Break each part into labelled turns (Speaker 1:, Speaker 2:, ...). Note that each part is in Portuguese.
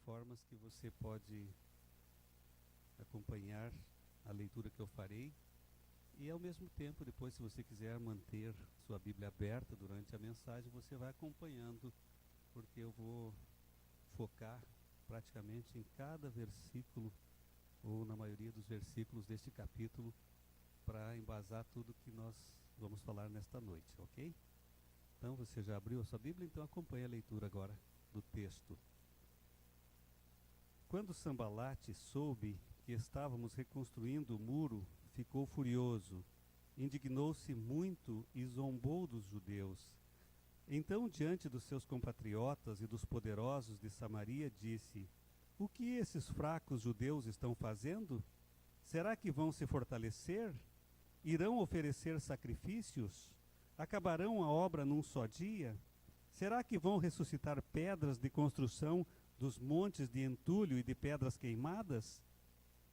Speaker 1: formas que você pode acompanhar a leitura que eu farei e, ao mesmo tempo, depois, se você quiser manter sua Bíblia aberta durante a mensagem, você vai acompanhando, porque eu vou focar praticamente em cada versículo, ou na maioria dos versículos deste capítulo, para embasar tudo que nós vamos falar nesta noite, ok? Então, você já abriu a sua Bíblia? Então acompanhe a leitura agora do texto. Quando Sambalate soube que estávamos reconstruindo o muro, ficou furioso, indignou-se muito e zombou dos judeus. Então, diante dos seus compatriotas e dos poderosos de Samaria, disse: O que esses fracos judeus estão fazendo? Será que vão se fortalecer? Irão oferecer sacrifícios? Acabarão a obra num só dia? Será que vão ressuscitar pedras de construção dos montes de entulho e de pedras queimadas?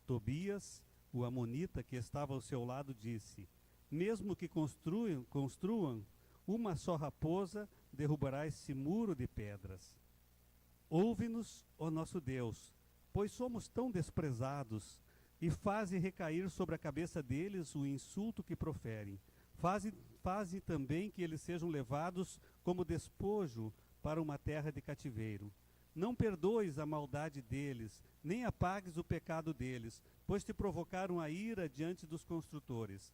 Speaker 1: Tobias, o amonita que estava ao seu lado, disse: Mesmo que construam uma só raposa, derrubará esse muro de pedras. Ouve-nos, ó nosso Deus, pois somos tão desprezados, e faze recair sobre a cabeça deles o insulto que proferem. Faze também que eles sejam levados como despojo para uma terra de cativeiro. Não perdoes a maldade deles, nem apagues o pecado deles, pois te provocaram a ira diante dos construtores.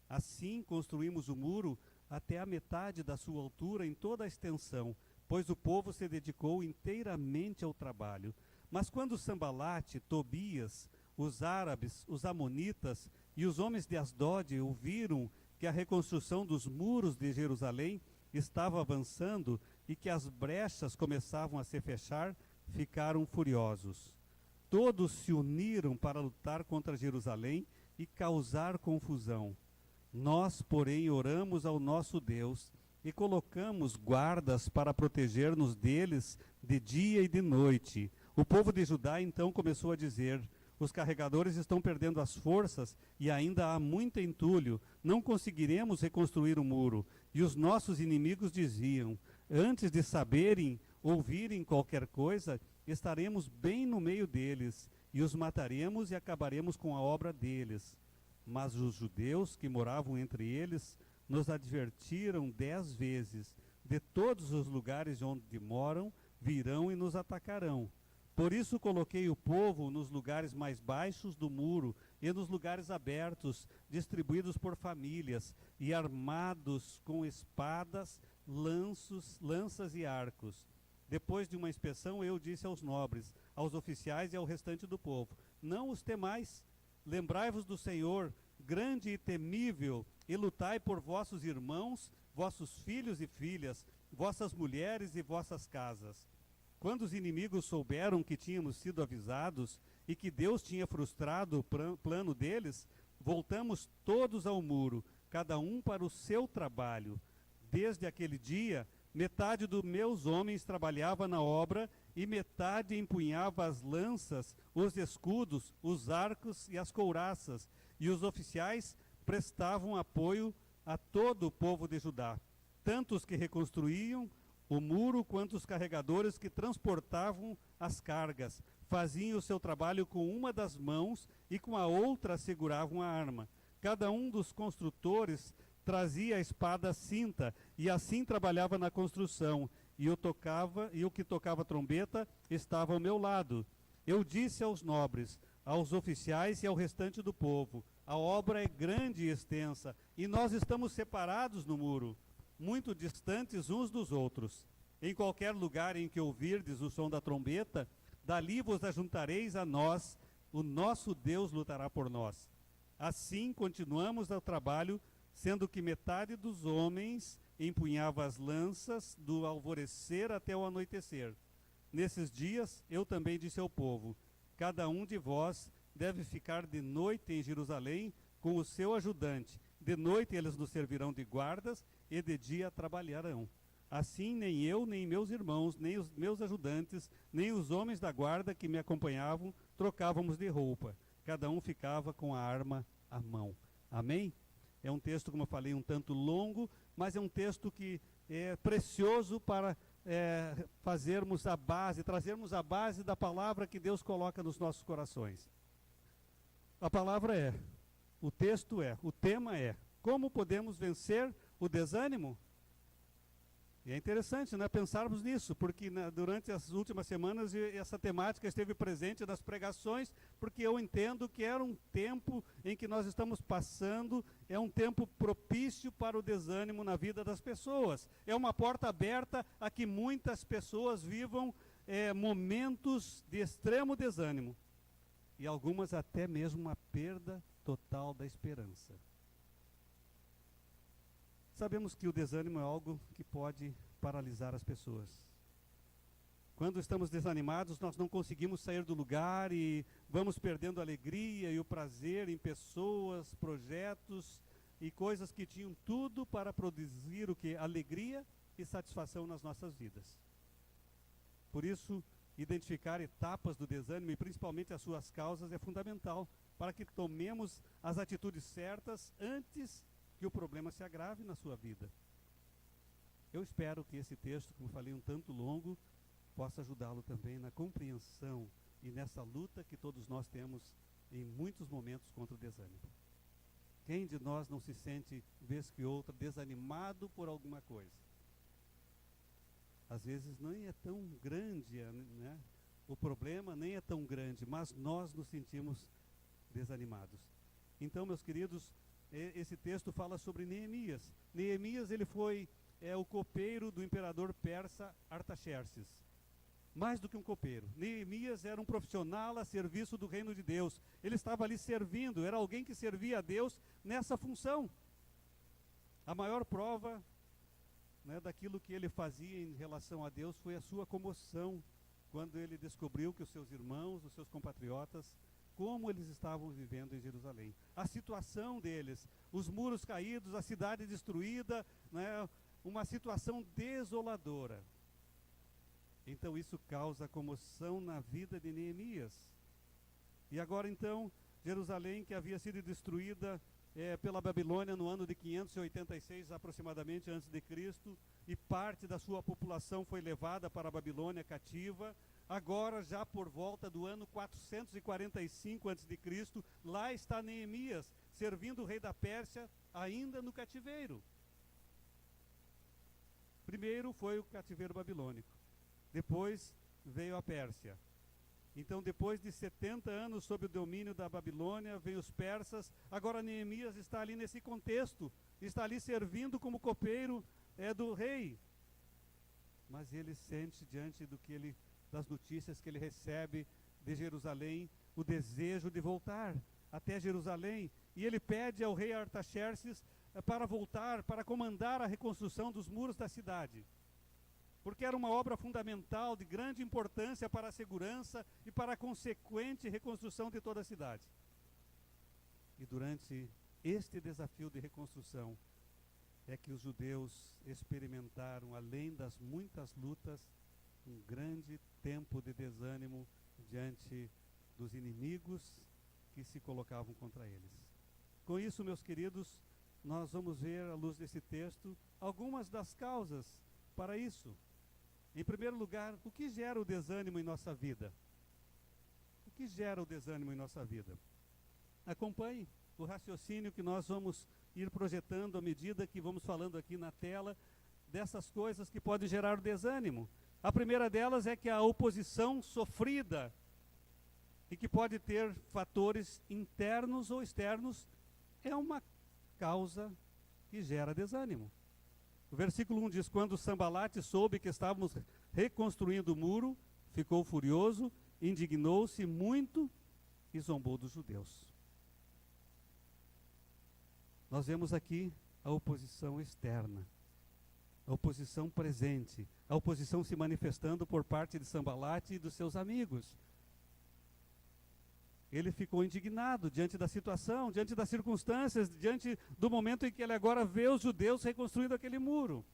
Speaker 1: Assim construímos o muro até a metade da sua altura em toda a extensão, pois o povo se dedicou inteiramente ao trabalho. Mas quando Sambalate, Tobias, os árabes, os amonitas e os homens de Asdod ouviram que a reconstrução dos muros de Jerusalém estava avançando e que as brechas começavam a se fechar, ficaram furiosos. Todos se uniram para lutar contra Jerusalém e causar confusão. Nós, porém, oramos ao nosso Deus e colocamos guardas para proteger-nos deles de dia e de noite. O povo de Judá então começou a dizer: Os carregadores estão perdendo as forças e ainda há muito entulho. Não conseguiremos reconstruir o muro. E os nossos inimigos diziam: Antes de saberem, ouvirem qualquer coisa, estaremos bem no meio deles, e os mataremos e acabaremos com a obra deles. Mas os judeus que moravam entre eles nos advertiram 10 vezes: De todos os lugares onde moram, virão e nos atacarão. Por isso coloquei o povo nos lugares mais baixos do muro e nos lugares abertos, distribuídos por famílias, e armados com espadas, lanças e arcos. Depois de uma inspeção, eu disse aos nobres, aos oficiais e ao restante do povo: Não os temais, lembrai-vos do Senhor, grande e temível, e lutai por vossos irmãos, vossos filhos e filhas, vossas mulheres e vossas casas. Quando os inimigos souberam que tínhamos sido avisados e que Deus tinha frustrado o plano deles, voltamos todos ao muro, cada um para o seu trabalho. Desde aquele dia, metade dos meus homens trabalhava na obra e metade empunhava as lanças, os escudos, os arcos e as couraças, e os oficiais prestavam apoio a todo o povo de Judá, tanto os que reconstruíam o muro quanto os carregadores que transportavam as cargas. Faziam o seu trabalho com uma das mãos e com a outra seguravam a arma. Cada um dos construtores trazia a espada à cinta e assim trabalhava na construção. E o que tocava trombeta estava ao meu lado. Eu disse aos nobres, aos oficiais e ao restante do povo: A obra é grande e extensa, e nós estamos separados no muro, muito distantes uns dos outros. Em qualquer lugar em que ouvirdes o som da trombeta, dali vos ajuntareis a nós, o nosso Deus lutará por nós. Assim continuamos ao trabalho, sendo que metade dos homens empunhava as lanças do alvorecer até o anoitecer. Nesses dias eu também disse ao povo: Cada um de vós deve ficar de noite em Jerusalém com o seu ajudante. De noite eles nos servirão de guardas e de dia trabalharão. Assim nem eu, nem meus irmãos, nem os meus ajudantes, nem os homens da guarda que me acompanhavam trocávamos de roupa. Cada um ficava com a arma à mão. Amém? É um texto, como eu falei, um tanto longo, mas é um texto que é precioso para fazermos a base, trazermos a base da palavra que Deus coloca nos nossos corações. A palavra é, o texto é, o tema é, como podemos vencer o desânimo? E é interessante, né, pensarmos nisso, porque durante as últimas semanas essa temática esteve presente nas pregações, porque eu entendo que era um tempo em que nós estamos passando, é um tempo propício para o desânimo na vida das pessoas. É uma porta aberta a que muitas pessoas vivam momentos de extremo desânimo, e algumas até mesmo uma perda total da esperança. Sabemos que o desânimo é algo que pode paralisar as pessoas. Quando estamos desanimados, nós não conseguimos sair do lugar e vamos perdendo a alegria e o prazer em pessoas, projetos e coisas que tinham tudo para produzir o que? Alegria e satisfação nas nossas vidas. Por isso, identificar etapas do desânimo e principalmente as suas causas é fundamental para que tomemos as atitudes certas antes que o problema se agrave na sua vida. Eu espero que esse texto, como falei, um tanto longo, possa ajudá-lo também na compreensão e nessa luta que todos nós temos em muitos momentos contra o desânimo. Quem de nós não se sente, vez que outra, desanimado por alguma coisa? Às vezes nem é tão grande, né? O problema nem é tão grande, mas nós nos sentimos desanimados. Então, meus queridos, esse texto fala sobre Neemias. Neemias, ele foi o copeiro do imperador persa Artaxerxes. Mais do que um copeiro. Neemias era um profissional a serviço do reino de Deus. Ele estava ali servindo, era alguém que servia a Deus nessa função. A maior prova, né, daquilo que ele fazia em relação a Deus foi a sua comoção, quando ele descobriu que os seus irmãos, os seus compatriotas, como eles estavam vivendo em Jerusalém. A situação deles, os muros caídos, a cidade destruída, né, uma situação desoladora. Então isso causa comoção na vida de Neemias. E agora então, Jerusalém, que havia sido destruída pela Babilônia no ano de 586 aproximadamente antes de Cristo, e parte da sua população foi levada para a Babilônia cativa. Agora, já por volta do ano 445 a.C., lá está Neemias, servindo o rei da Pérsia, ainda no cativeiro. Primeiro foi o cativeiro babilônico, depois veio a Pérsia. Então, depois de 70 anos sob o domínio da Babilônia, vem os persas. Agora Neemias está ali nesse contexto, está ali servindo como copeiro do rei. Mas ele sente, diante das notícias que ele recebe de Jerusalém, o desejo de voltar até Jerusalém, e ele pede ao rei Artaxerxes para voltar, para comandar a reconstrução dos muros da cidade, porque era uma obra fundamental, de grande importância para a segurança e para a consequente reconstrução de toda a cidade. E durante este desafio de reconstrução é que os judeus experimentaram, além das muitas lutas, um grande tempo de desânimo diante dos inimigos que se colocavam contra eles. Com isso, meus queridos, nós vamos ver, à luz desse texto, algumas das causas para isso. Em primeiro lugar, o que gera o desânimo em nossa vida? O que gera o desânimo em nossa vida? Acompanhe o raciocínio que nós vamos ir projetando à medida que vamos falando aqui na tela dessas coisas que podem gerar o desânimo. A primeira delas é que a oposição sofrida, e que pode ter fatores internos ou externos, é uma causa que gera desânimo. O versículo 1 diz: quando Sambalate soube que estávamos reconstruindo o muro, ficou furioso, indignou-se muito e zombou dos judeus. Nós vemos aqui a oposição externa, a oposição presente, a oposição se manifestando por parte de Sambalate e dos seus amigos. Ele ficou indignado diante da situação, diante das circunstâncias, diante do momento em que ele agora vê os judeus reconstruindo aquele muro.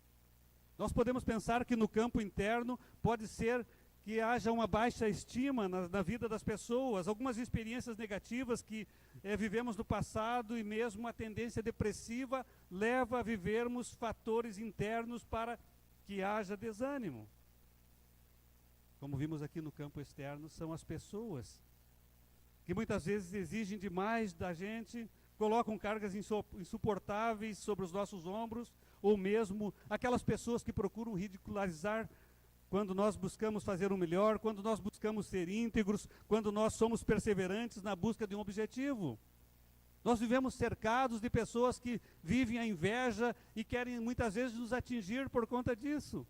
Speaker 1: Nós podemos pensar que no campo interno pode ser que haja uma baixa estima na vida das pessoas, algumas experiências negativas que vivemos no passado, e mesmo a tendência depressiva leva a vivermos fatores internos para que haja desânimo. como vimos aqui no campo externo, são as pessoas, que muitas vezes exigem demais da gente, colocam cargas insuportáveis sobre os nossos ombros, ou mesmo aquelas pessoas que procuram ridicularizar quando nós buscamos fazer o melhor, quando nós buscamos ser íntegros, quando nós somos perseverantes na busca de um objetivo. Nós vivemos cercados de pessoas que vivem a inveja e querem muitas vezes nos atingir por conta disso.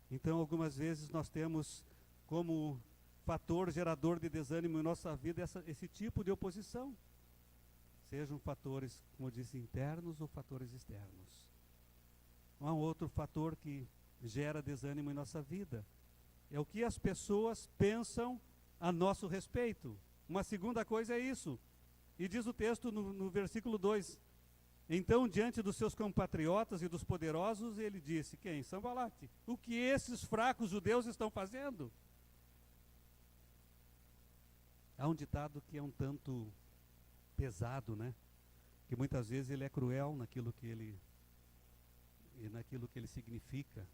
Speaker 1: Então, algumas vezes nós temos como fator gerador de desânimo em nossa vida esse tipo de oposição. Sejam fatores, como eu disse, internos ou fatores externos. Há um outro fator que gera desânimo em nossa vida. É o que as pessoas pensam a nosso respeito. Uma segunda coisa é isso. E diz o texto no versículo 2. Então, diante dos seus compatriotas e dos poderosos, ele disse, quem? Sanbalate. O que esses fracos judeus estão fazendo? Há um ditado que é um tanto pesado, né? Que muitas vezes ele é cruel naquilo que ele significa.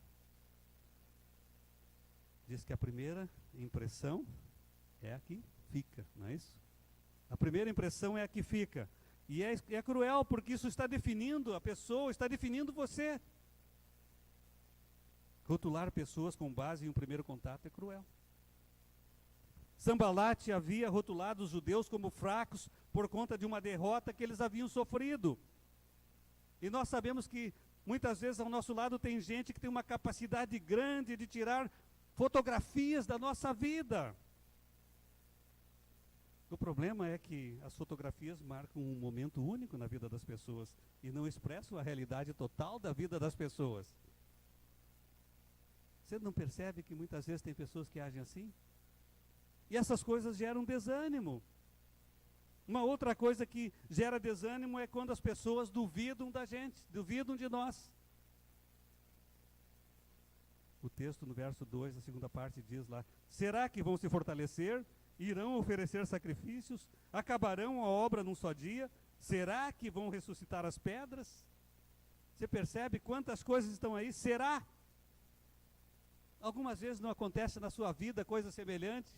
Speaker 1: Diz que a primeira impressão é a que fica, não é isso? A primeira impressão é a que fica. E é cruel porque isso está definindo a pessoa, está definindo você. Rotular pessoas com base em um primeiro contato é cruel. Sanbalate havia rotulado os judeus como fracos por conta de uma derrota que eles haviam sofrido. E nós sabemos que muitas vezes ao nosso lado tem gente que tem uma capacidade grande de tirar fotografias da nossa vida. O problema é que as fotografias marcam um momento único na vida das pessoas e não expressam a realidade total da vida das pessoas. Você não percebe que muitas vezes tem pessoas que agem assim? E essas coisas geram desânimo. Uma outra coisa que gera desânimo é quando as pessoas duvidam da gente, duvidam de nós. O texto no verso 2, a segunda parte, diz lá: será que vão se fortalecer? Irão oferecer sacrifícios? Acabarão a obra num só dia? Será que vão ressuscitar as pedras? Você percebe quantas coisas estão aí? Será? Algumas vezes não acontece na sua vida coisa semelhante?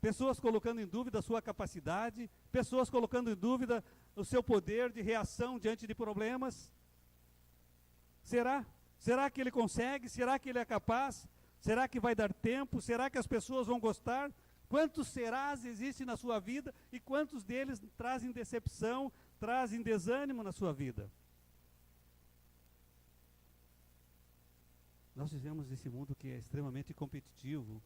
Speaker 1: Pessoas colocando em dúvida a sua capacidade, pessoas colocando em dúvida o seu poder de reação diante de problemas. Será? Será que ele consegue? Será que ele é capaz? Será que vai dar tempo? Será que as pessoas vão gostar? Quantos serás existem na sua vida e quantos deles trazem decepção, trazem desânimo na sua vida? Nós vivemos nesse mundo que é extremamente competitivo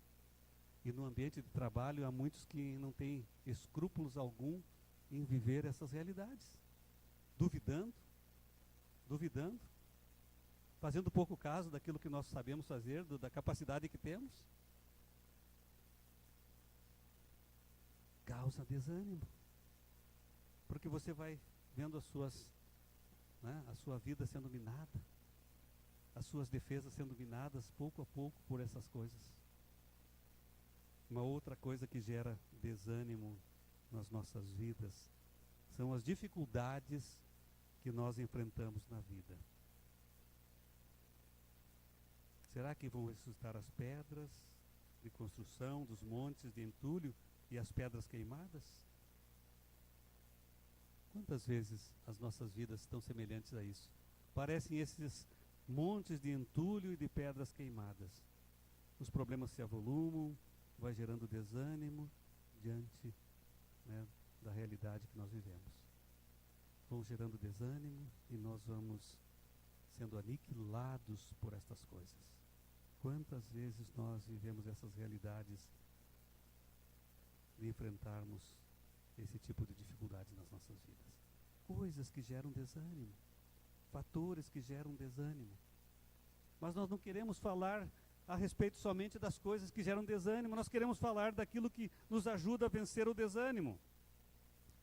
Speaker 1: e no ambiente de trabalho há muitos que não têm escrúpulos algum em viver essas realidades, duvidando, fazendo pouco caso daquilo que nós sabemos fazer, da capacidade que temos. Causa desânimo, porque você vai vendo a sua vida sendo minada, as suas defesas sendo minadas pouco a pouco por essas coisas. Uma outra coisa que gera desânimo nas nossas vidas são as dificuldades que nós enfrentamos na vida. Será que vão ressuscitar as pedras de construção, dos montes de entulho e as pedras queimadas? Quantas vezes as nossas vidas estão semelhantes a isso? Parecem esses montes de entulho e de pedras queimadas. Os problemas se avolumam, vai gerando desânimo diante, da realidade que nós vivemos. Vão gerando desânimo e nós vamos sendo aniquilados por estas coisas. Quantas vezes nós vivemos essas realidades de enfrentarmos esse tipo de dificuldade nas nossas vidas? Coisas que geram desânimo, fatores que geram desânimo. Mas nós não queremos falar a respeito somente das coisas que geram desânimo, nós queremos falar daquilo que nos ajuda a vencer o desânimo.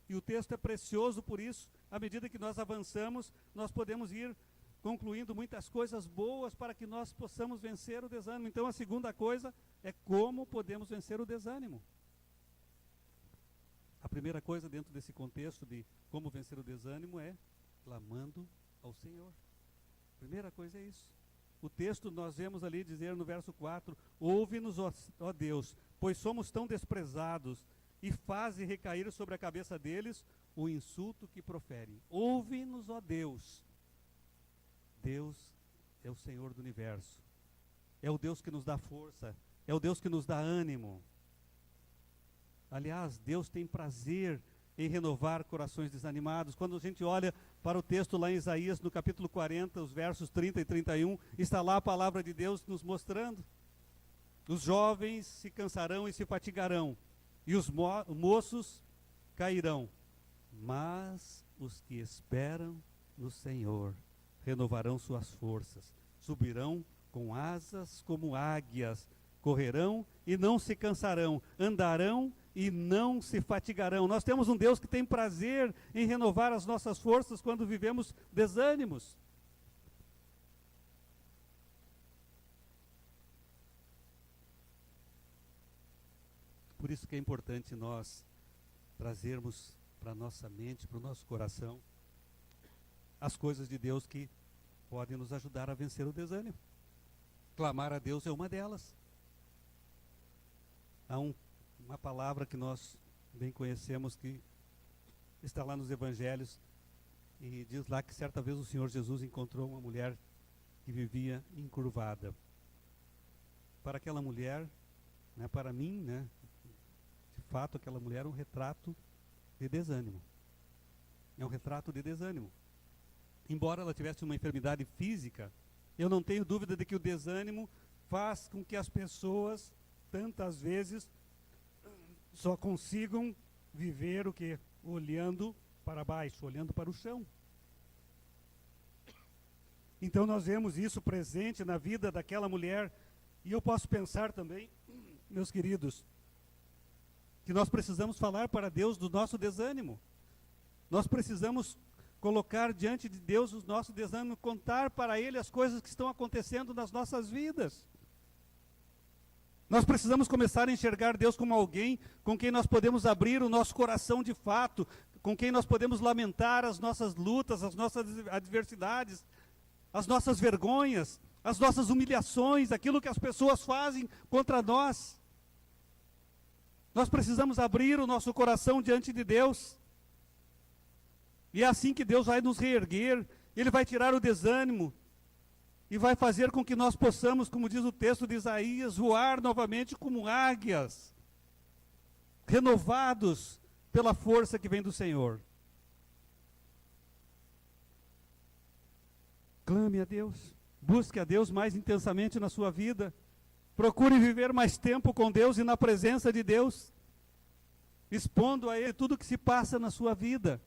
Speaker 1: E o texto é precioso por isso. À medida que nós avançamos, nós podemos ir concluindo muitas coisas boas para que nós possamos vencer o desânimo. Então a segunda coisa é como podemos vencer o desânimo. A primeira coisa dentro desse contexto de como vencer o desânimo é clamando ao Senhor. A primeira coisa é isso. O texto nós vemos ali dizer no verso 4, ouve-nos, ó Deus, pois somos tão desprezados, e faze recair sobre a cabeça deles o insulto que proferem. Ouve-nos, ó Deus. Deus é o Senhor do universo. É o Deus que nos dá força. É o Deus que nos dá ânimo. Aliás, Deus tem prazer em renovar corações desanimados. Quando a gente olha para o texto lá em Isaías, no capítulo 40, os versos 30 e 31, está lá a palavra de Deus nos mostrando. Os jovens se cansarão e se fatigarão, e os moços cairão. Mas os que esperam no Senhor renovarão suas forças, subirão com asas como águias, correrão e não se cansarão, andarão e não se fatigarão. Nós temos um Deus que tem prazer em renovar as nossas forças quando vivemos desânimos. Por isso que é importante nós trazermos para a nossa mente, para o nosso coração, as coisas de Deus que podem nos ajudar a vencer o desânimo. Clamar a Deus é uma delas. Há uma palavra que nós bem conhecemos que está lá nos evangelhos e diz lá que certa vez o Senhor Jesus encontrou uma mulher que vivia encurvada. Para aquela mulher, né, para mim, né, de fato aquela mulher é um retrato de desânimo. É um retrato de desânimo. Embora ela tivesse uma enfermidade física, eu não tenho dúvida de que o desânimo faz com que as pessoas, tantas vezes, só consigam viver o quê? Olhando para baixo, olhando para o chão. Então nós vemos isso presente na vida daquela mulher. E eu posso pensar também, meus queridos, que nós precisamos falar para Deus do nosso desânimo. Nós precisamos colocar diante de Deus o nosso desânimo, contar para Ele as coisas que estão acontecendo nas nossas vidas. Nós precisamos começar a enxergar Deus como alguém com quem nós podemos abrir o nosso coração de fato, com quem nós podemos lamentar as nossas lutas, as nossas adversidades, as nossas vergonhas, as nossas humilhações, aquilo que as pessoas fazem contra nós. Nós precisamos abrir o nosso coração diante de Deus. E é assim que Deus vai nos reerguer, Ele vai tirar o desânimo e vai fazer com que nós possamos, como diz o texto de Isaías, voar novamente como águias, renovados pela força que vem do Senhor. Clame a Deus, busque a Deus mais intensamente na sua vida, procure viver mais tempo com Deus e na presença de Deus, expondo a Ele tudo que se passa na sua vida.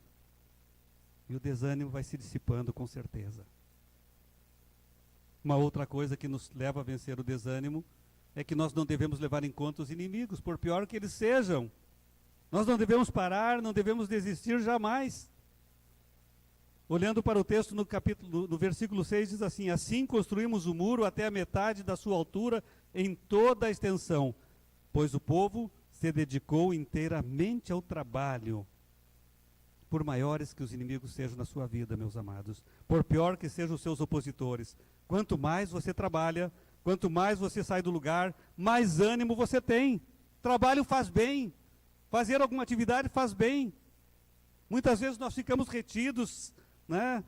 Speaker 1: E o desânimo vai se dissipando com certeza. Uma outra coisa que nos leva a vencer o desânimo é que nós não devemos levar em conta os inimigos, por pior que eles sejam. Nós não devemos parar, não devemos desistir jamais. Olhando para o texto no versículo 6, diz assim: assim construímos o muro até a metade da sua altura em toda a extensão, pois o povo se dedicou inteiramente ao trabalho. Por maiores que os inimigos sejam na sua vida, meus amados, por pior que sejam os seus opositores, quanto mais você trabalha, quanto mais você sai do lugar, mais ânimo você tem. Trabalho faz bem, fazer alguma atividade faz bem. Muitas vezes nós ficamos retidos, né,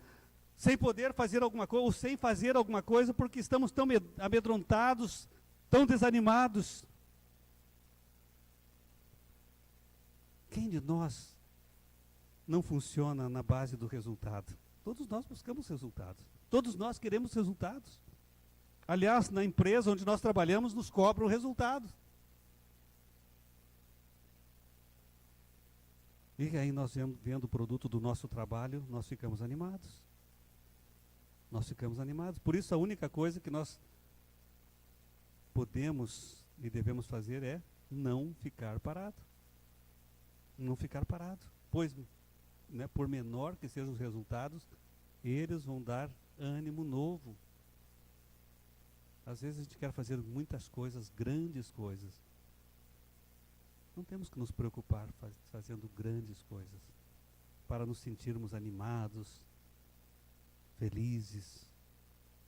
Speaker 1: sem poder fazer alguma coisa, ou sem fazer alguma coisa, porque estamos tão amedrontados, tão desanimados. Quem de nós não funciona na base do resultado? Todos nós buscamos resultados. Todos nós queremos resultados. Aliás, na empresa onde nós trabalhamos, nos cobram resultados. E aí nós vendo o produto do nosso trabalho, nós ficamos animados. Nós ficamos animados. Por isso a única coisa que nós podemos e devemos fazer é não ficar parado. Não ficar parado. Pois, né, por menor que sejam os resultados, eles vão dar ânimo novo. Às vezes a gente quer fazer muitas coisas, grandes coisas. Não temos que nos preocupar fazendo grandes coisas, para nos sentirmos animados, felizes.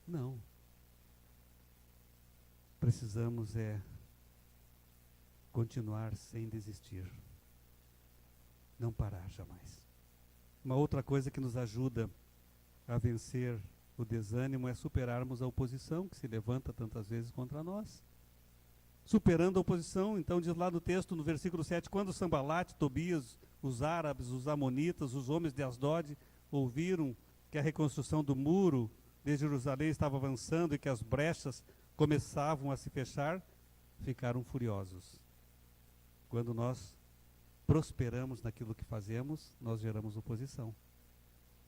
Speaker 1: Não. precisamos continuar sem desistir. Não parar jamais. Uma outra coisa que nos ajuda a vencer o desânimo é superarmos a oposição que se levanta tantas vezes contra nós. Superando a oposição, então diz lá no texto, no versículo 7, quando Sambalate, Tobias, os árabes, os amonitas, os homens de Asdod ouviram que a reconstrução do muro de Jerusalém estava avançando e que as brechas começavam a se fechar, ficaram furiosos. Quando nós prosperamos naquilo que fazemos, nós geramos oposição.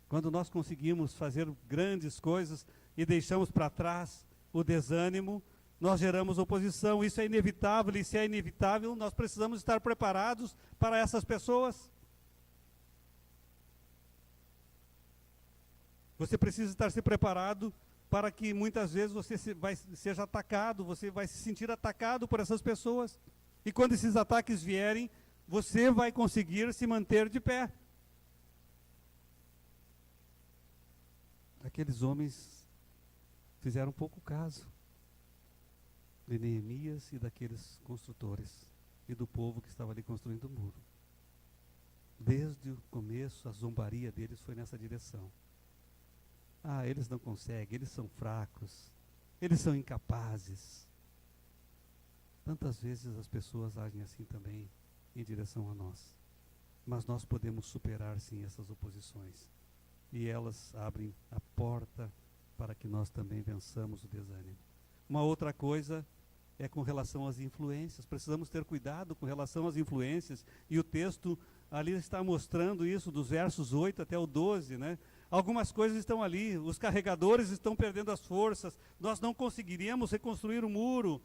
Speaker 1: Quando nós conseguimos fazer grandes coisas e deixamos para trás o desânimo, nós geramos oposição. Isso é inevitável, e se é inevitável, nós precisamos estar preparados para essas pessoas. Você precisa estar se preparado para que muitas vezes você seja atacado, você vai se sentir atacado por essas pessoas. E quando esses ataques vierem, você vai conseguir se manter de pé. Aqueles homens fizeram pouco caso de Neemias e daqueles construtores e do povo que estava ali construindo o muro. Desde o começo, a zombaria deles foi nessa direção. Ah, eles não conseguem, eles são fracos, eles são incapazes. Tantas vezes as pessoas agem assim também em direção a nós. Mas nós podemos superar sim essas oposições. E elas abrem a porta para que nós também vençamos o desânimo. Uma outra coisa é com relação às influências. Precisamos ter cuidado com relação às influências. E o texto ali está mostrando isso, dos versos 8 até o 12, né? Algumas coisas estão ali, os carregadores estão perdendo as forças, nós não conseguiríamos reconstruir o muro.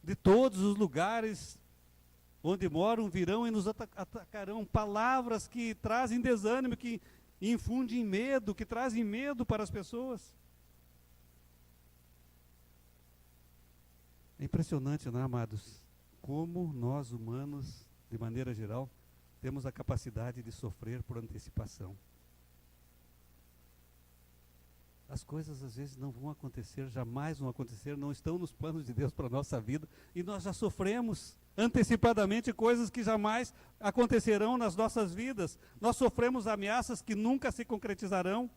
Speaker 1: De todos os lugares onde moram virão e nos atacarão. Palavras que trazem desânimo, que infundem medo, que trazem medo para as pessoas. É impressionante, não é, amados? Como nós humanos, de maneira geral, temos a capacidade de sofrer por antecipação. As coisas às vezes não vão acontecer, jamais vão acontecer, não estão nos planos de Deus para a nossa vida, e nós já sofremos antecipadamente coisas que jamais acontecerão nas nossas vidas. Nós sofremos ameaças que nunca se concretizarão,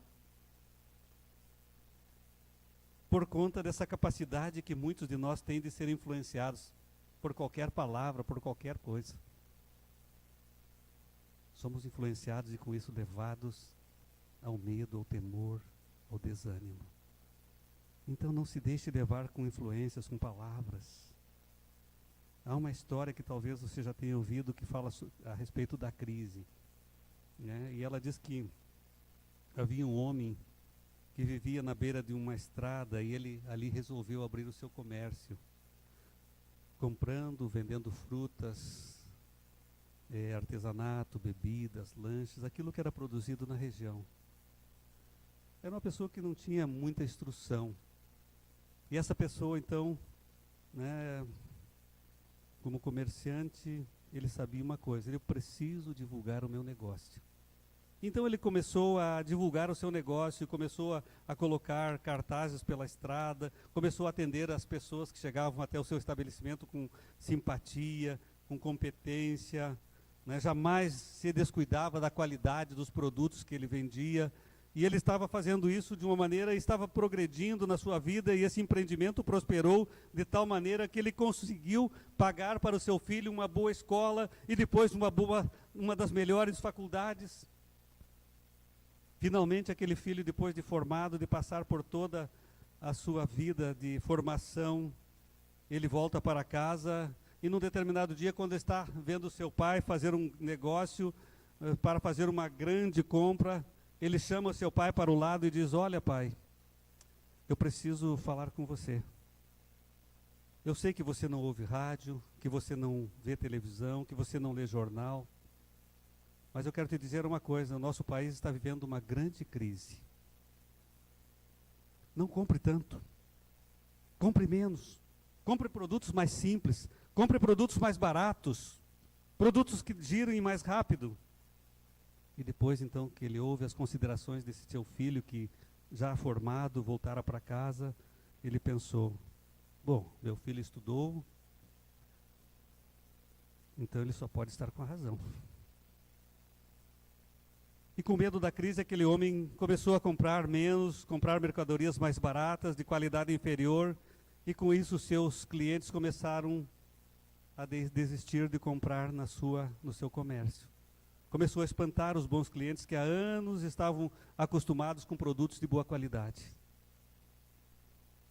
Speaker 1: por conta dessa capacidade que muitos de nós têm de ser influenciados por qualquer palavra, por qualquer coisa. Somos influenciados e com isso levados ao medo, ao temor, ao desânimo. Então não se deixe levar com influências, com palavras. Há uma história que talvez você já tenha ouvido que fala a respeito da crise, né? E ela diz que havia um homem que vivia na beira de uma estrada e ele ali resolveu abrir o seu comércio, comprando, vendendo frutas, artesanato, bebidas, lanches, aquilo que era produzido na região. Era uma pessoa que não tinha muita instrução. E essa pessoa, então, né, como comerciante, ele sabia uma coisa: eu preciso divulgar o meu negócio. Então ele começou a divulgar o seu negócio, começou a colocar cartazes pela estrada, começou a atender as pessoas que chegavam até o seu estabelecimento com simpatia, com competência, né? Jamais se descuidava da qualidade dos produtos que ele vendia. E ele estava fazendo isso de uma maneira, estava progredindo na sua vida, e esse empreendimento prosperou de tal maneira que ele conseguiu pagar para o seu filho uma boa escola e depois uma das melhores faculdades. Finalmente, aquele filho, depois de formado, de passar por toda a sua vida de formação, ele volta para casa e num determinado dia, quando está vendo seu pai fazer um negócio para fazer uma grande compra, ele chama seu pai para o lado e diz: olha, pai, eu preciso falar com você. Eu sei que você não ouve rádio, que você não vê televisão, que você não lê jornal, mas eu quero te dizer uma coisa: o nosso país está vivendo uma grande crise. Não compre tanto, compre menos, compre produtos mais simples, compre produtos mais baratos, produtos que girem mais rápido. E depois, então, que ele ouve as considerações desse seu filho que, já formado, voltara para casa, ele pensou: Bom, meu filho estudou, então ele só pode estar com a razão. E com medo da crise, aquele homem começou a comprar menos, comprar mercadorias mais baratas, de qualidade inferior, e com isso seus clientes começaram a desistir de comprar no seu comércio. Começou a espantar os bons clientes que há anos estavam acostumados com produtos de boa qualidade.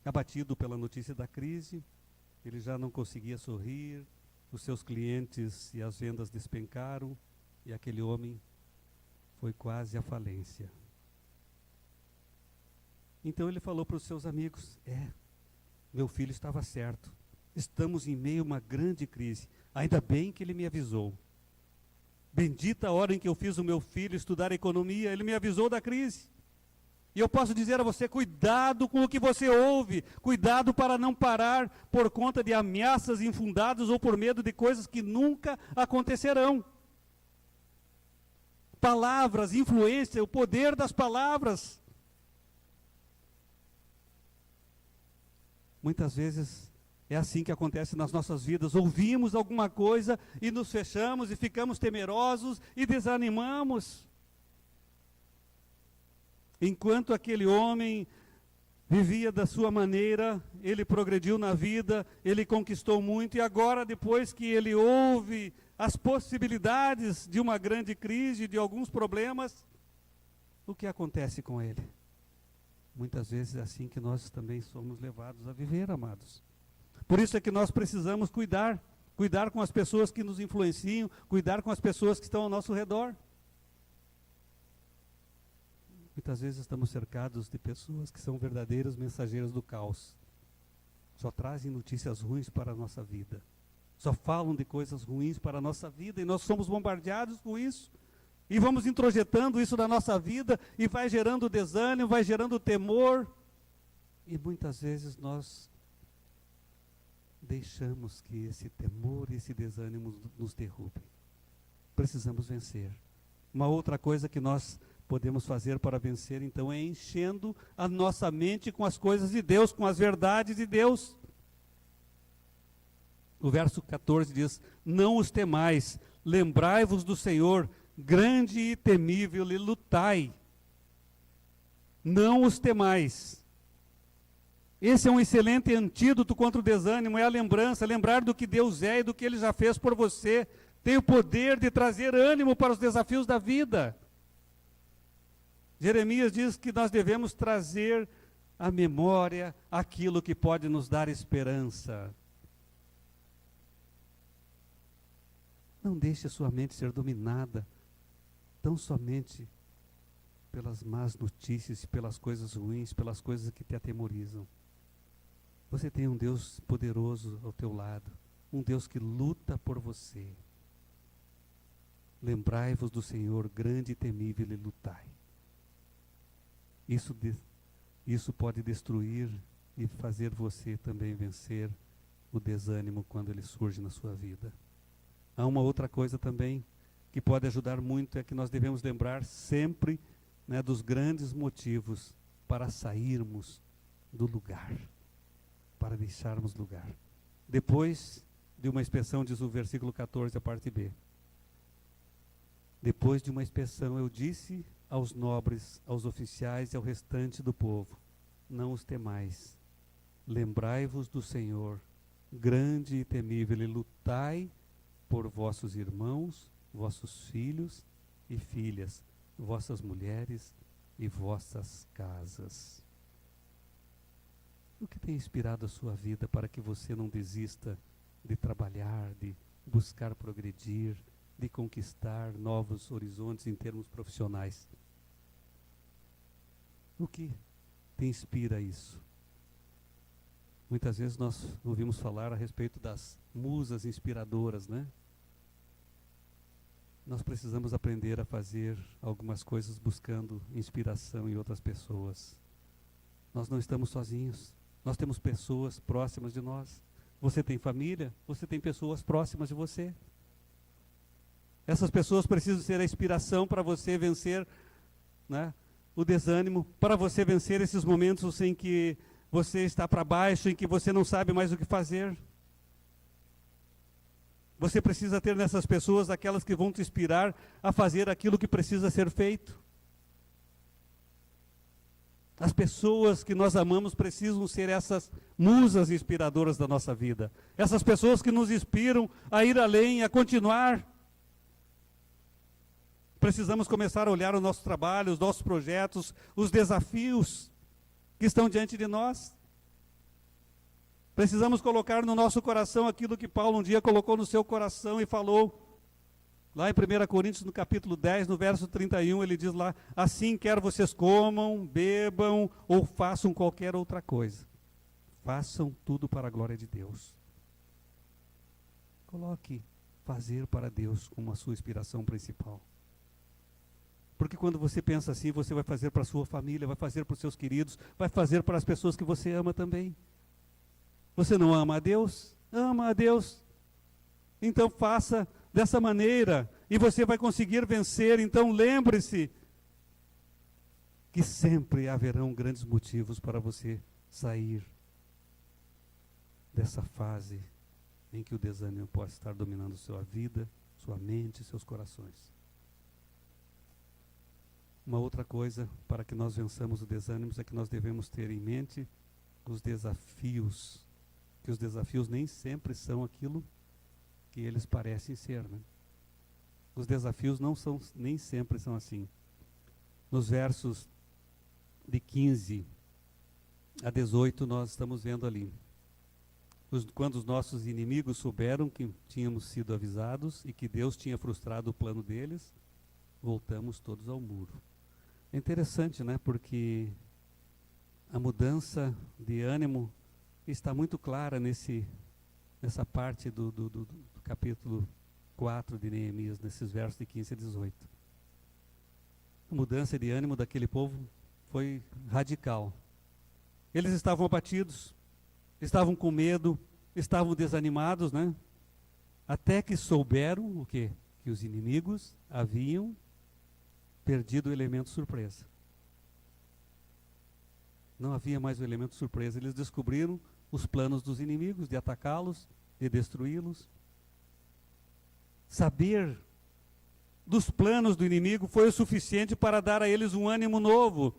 Speaker 1: Abatido pela notícia da crise, ele já não conseguia sorrir, os seus clientes e as vendas despencaram, e aquele homem foi quase à falência. Então ele falou para os seus amigos: meu filho estava certo, estamos em meio a uma grande crise, ainda bem que ele me avisou. Bendita a hora em que eu fiz o meu filho estudar economia, ele me avisou da crise. E eu posso dizer a você: cuidado com o que você ouve, cuidado para não parar por conta de ameaças infundadas ou por medo de coisas que nunca acontecerão. Palavras, influência, o poder das palavras. Muitas vezes é assim que acontece nas nossas vidas. Ouvimos alguma coisa e nos fechamos e ficamos temerosos e desanimamos. Enquanto aquele homem vivia da sua maneira, ele progrediu na vida, ele conquistou muito, e agora, depois que ele ouve as possibilidades de uma grande crise, de alguns problemas, o que acontece com ele? Muitas vezes é assim que nós também somos levados a viver, amados. Por isso é que nós precisamos cuidar com as pessoas que nos influenciam, cuidar com as pessoas que estão ao nosso redor. Muitas vezes estamos cercados de pessoas que são verdadeiros mensageiros do caos. Só trazem notícias ruins para a nossa vida. Só falam de coisas ruins para a nossa vida, e nós somos bombardeados com isso. E vamos introjetando isso na nossa vida, e vai gerando desânimo, vai gerando temor. E muitas vezes nós deixamos que esse temor e esse desânimo nos derrubem. Precisamos vencer. Uma outra coisa que nós podemos fazer para vencer, então, é enchendo a nossa mente com as coisas de Deus, com as verdades de Deus. O verso 14 diz: não os temais, lembrai-vos do Senhor, grande e temível, e lutai. Não os temais. Esse é um excelente antídoto contra o desânimo, é a lembrança, lembrar do que Deus é e do que Ele já fez por você. Tem o poder de trazer ânimo para os desafios da vida. Jeremias diz que nós devemos trazer à memória aquilo que pode nos dar esperança. Não deixe a sua mente ser dominada tão somente pelas más notícias, pelas coisas ruins, pelas coisas que te atemorizam. Você tem um Deus poderoso ao teu lado, um Deus que luta por você. Lembrai-vos do Senhor, grande e temível, e lutai. Isso pode destruir e fazer você também vencer o desânimo quando ele surge na sua vida. Há uma outra coisa também que pode ajudar muito, é que nós devemos lembrar sempre, dos grandes motivos para sairmos do lugar, para deixarmos lugar. Depois de uma inspeção, diz o versículo 14, a parte B. Depois de uma inspeção, eu disse aos nobres, aos oficiais e ao restante do povo: não os temais, lembrai-vos do Senhor, grande e temível, e lutai por vossos irmãos, vossos filhos e filhas, vossas mulheres e vossas casas. O que tem inspirado a sua vida para que você não desista de trabalhar, de buscar progredir, de conquistar novos horizontes em termos profissionais? O que te inspira isso? Muitas vezes nós ouvimos falar a respeito das musas inspiradoras, né? Nós precisamos aprender a fazer algumas coisas buscando inspiração em outras pessoas. Nós não estamos sozinhos. Nós temos pessoas próximas de nós. Você tem família, você tem pessoas próximas de você. Essas pessoas precisam ser a inspiração para você vencer, o desânimo, para você vencer esses momentos em que você está para baixo, em que você não sabe mais o que fazer. Você precisa ter nessas pessoas aquelas que vão te inspirar a fazer aquilo que precisa ser feito. As pessoas que nós amamos precisam ser essas musas inspiradoras da nossa vida. Essas pessoas que nos inspiram a ir além, a continuar. Precisamos começar a olhar o nosso trabalho, os nossos projetos, os desafios que estão diante de nós. Precisamos colocar no nosso coração aquilo que Paulo um dia colocou no seu coração e falou. Lá em 1 Coríntios, no capítulo 10, no verso 31, ele diz lá: assim quer vocês comam, bebam ou façam qualquer outra coisa. Façam tudo para a glória de Deus. Coloque fazer para Deus como a sua inspiração principal. Porque quando você pensa assim, você vai fazer para a sua família, vai fazer para os seus queridos, vai fazer para as pessoas que você ama também. Você não ama a Deus? Ama a Deus. Então faça dessa maneira e você vai conseguir vencer. Então lembre-se que sempre haverão grandes motivos para você sair dessa fase em que o desânimo pode estar dominando sua vida, sua mente, seus corações. Uma outra coisa para que nós vençamos o desânimo é que nós devemos ter em mente os desafios, que os desafios nem sempre são aquilo que eles parecem ser, né? Os desafios nem sempre são assim. Nos versos de 15 a 18 nós estamos vendo ali. Quando os nossos inimigos souberam que tínhamos sido avisados e que Deus tinha frustrado o plano deles, voltamos todos ao muro. É interessante, né? Porque a mudança de ânimo está muito clara nessa parte do capítulo 4 de Neemias, nesses versos de 15 a 18. A mudança de ânimo daquele povo foi radical. Eles estavam abatidos, estavam com medo, estavam desanimados, né? Até que souberam o quê? Que os inimigos haviam perdido o elemento surpresa. Não havia mais o elemento surpresa. Eles descobriram os planos dos inimigos de atacá-los, de destruí-los. Saber dos planos do inimigo foi o suficiente para dar a eles um ânimo novo.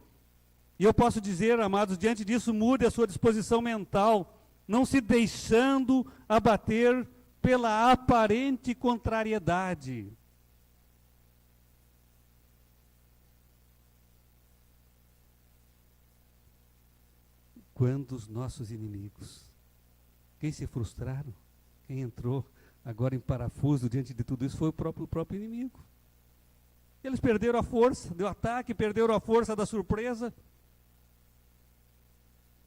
Speaker 1: E eu posso dizer, amados, diante disso, mude a sua disposição mental, não se deixando abater pela aparente contrariedade. Quando os nossos inimigos, quem se frustraram, quem entrou agora em parafuso diante de tudo isso foi o próprio inimigo. Eles perderam a força do ataque, perderam a força da surpresa.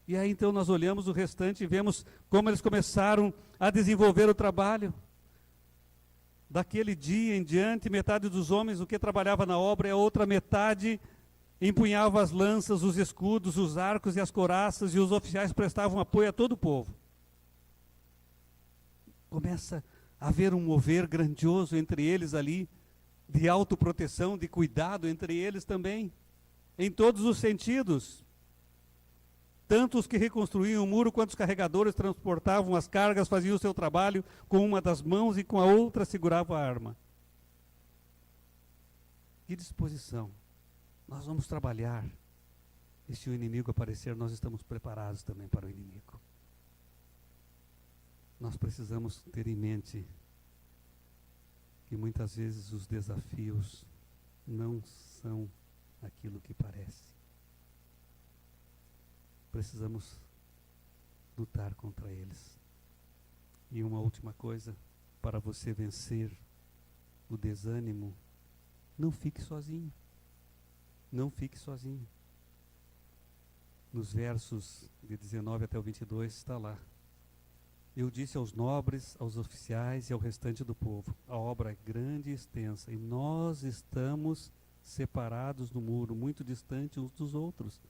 Speaker 1: E aí então nós olhamos o restante e vemos como eles começaram a desenvolver o trabalho. Daquele dia em diante, metade dos homens, o que trabalhava na obra, e a outra metade empunhava as lanças, os escudos, os arcos e as couraças, e os oficiais prestavam apoio a todo o povo. Começa a haver um mover grandioso entre eles ali, de autoproteção, de cuidado entre eles também, em todos os sentidos. Tanto os que reconstruíam o muro, quanto os carregadores transportavam as cargas, faziam o seu trabalho com uma das mãos e com a outra seguravam a arma. Que disposição! Nós vamos trabalhar, e se o inimigo aparecer, nós estamos preparados também para o inimigo. Nós precisamos ter em mente que muitas vezes os desafios não são aquilo que parece. Precisamos lutar contra eles. E uma última coisa, para você vencer o desânimo, não fique sozinho. Não fique sozinho. Nos versos de 19 até o 22 está lá: eu disse aos nobres, aos oficiais e ao restante do povo, a obra é grande e extensa, e nós estamos separados no muro, muito distantes uns dos outros.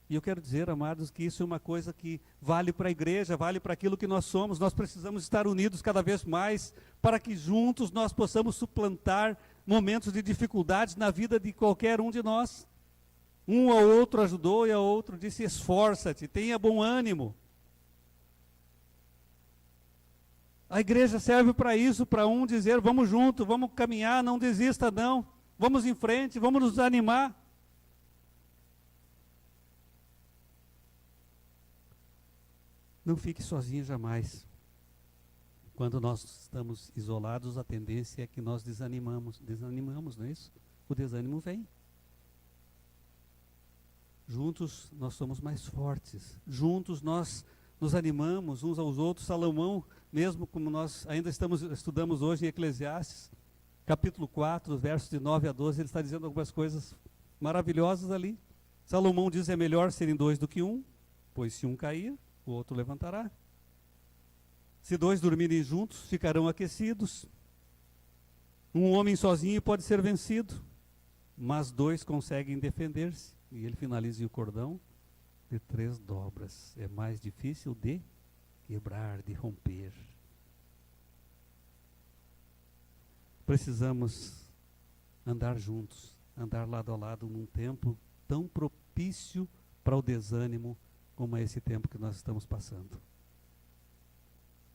Speaker 1: E eu quero dizer, amados, que isso é uma coisa que vale para a igreja, vale para aquilo que nós somos. Nós precisamos estar unidos cada vez mais, para que juntos nós possamos suplantar momentos de dificuldades na vida de qualquer um de nós. Um ao outro ajudou e ao outro disse: esforça-te, tenha bom ânimo. A igreja serve para isso, para um dizer: vamos junto, vamos caminhar, não desista não, vamos em frente, vamos nos animar. Não fique sozinho jamais. Quando nós estamos isolados, a tendência é que nós desanimamos, não é isso? O desânimo vem. Juntos nós somos mais fortes, juntos nós nos animamos uns aos outros. Salomão, mesmo como nós ainda estudamos hoje em Eclesiastes, capítulo 4, versos de 9 a 12, ele está dizendo algumas coisas maravilhosas ali. Salomão diz: é melhor serem dois do que um, pois se um cair, o outro levantará. Se dois dormirem juntos, ficarão aquecidos. Um homem sozinho pode ser vencido, mas dois conseguem defender-se. E ele finaliza: o cordão de 3 dobras é mais difícil de quebrar, de romper. Precisamos andar juntos, andar lado a lado num tempo tão propício para o desânimo como é esse tempo que nós estamos passando.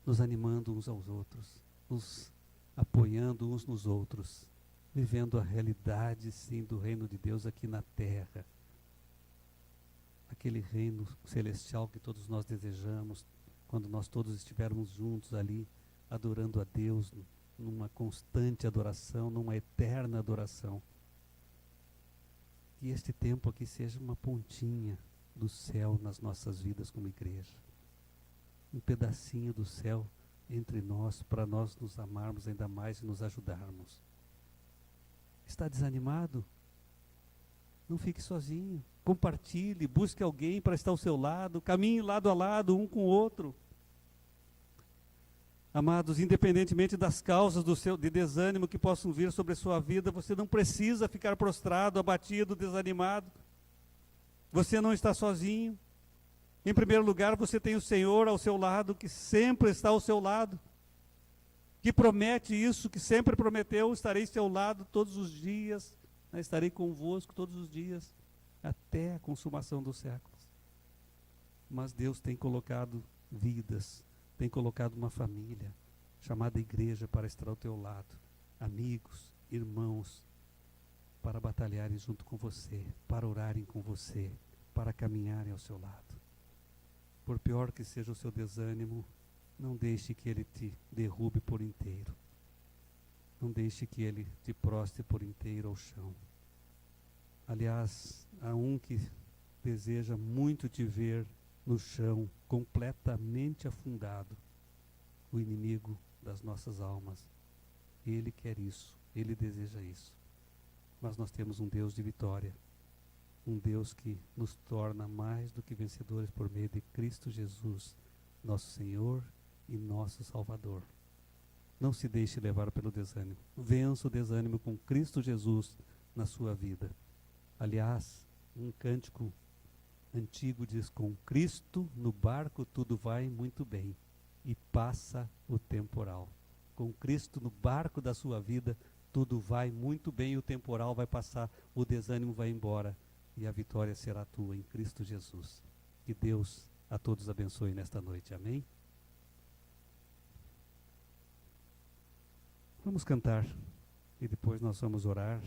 Speaker 1: Nos animando uns aos outros, nos apoiando uns nos outros, vivendo a realidade, sim, do reino de Deus aqui na terra. Aquele reino celestial que todos nós desejamos, quando nós todos estivermos juntos ali, adorando a Deus, numa constante adoração, numa eterna adoração. Que este tempo aqui seja uma pontinha do céu nas nossas vidas como igreja. Um pedacinho do céu entre nós, para nós nos amarmos ainda mais e nos ajudarmos. Está desanimado? Não fique sozinho. Compartilhe, busque alguém para estar ao seu lado, caminhe lado a lado, um com o outro. Amados, independentemente das causas de desânimo que possam vir sobre a sua vida, você não precisa ficar prostrado, abatido, desanimado. Você não está sozinho. Em primeiro lugar, você tem o Senhor ao seu lado, que sempre está ao seu lado, que promete isso, que sempre prometeu: estarei ao seu lado todos os dias, né? Estarei convosco todos os dias, até a consumação dos séculos. Mas Deus tem colocado vidas, tem colocado uma família, chamada igreja, para estar ao teu lado, amigos, irmãos, para batalharem junto com você, para orarem com você, para caminharem ao seu lado. Por pior que seja o seu desânimo, não deixe que ele te derrube por inteiro. Não deixe que ele te prostre por inteiro ao chão. Aliás, há um que deseja muito te ver no chão, completamente afundado: o inimigo das nossas almas. Ele quer isso, ele deseja isso. Mas nós temos um Deus de vitória, um Deus que nos torna mais do que vencedores por meio de Cristo Jesus, nosso Senhor e nosso Salvador. Não se deixe levar pelo desânimo. Vença o desânimo com Cristo Jesus na sua vida. Aliás, um cântico antigo diz: com Cristo no barco tudo vai muito bem e passa o temporal. Com Cristo no barco da sua vida tudo vai muito bem e o temporal vai passar, o desânimo vai embora e a vitória será tua em Cristo Jesus. Que Deus a todos abençoe nesta noite. Amém? Vamos cantar e depois nós vamos orar.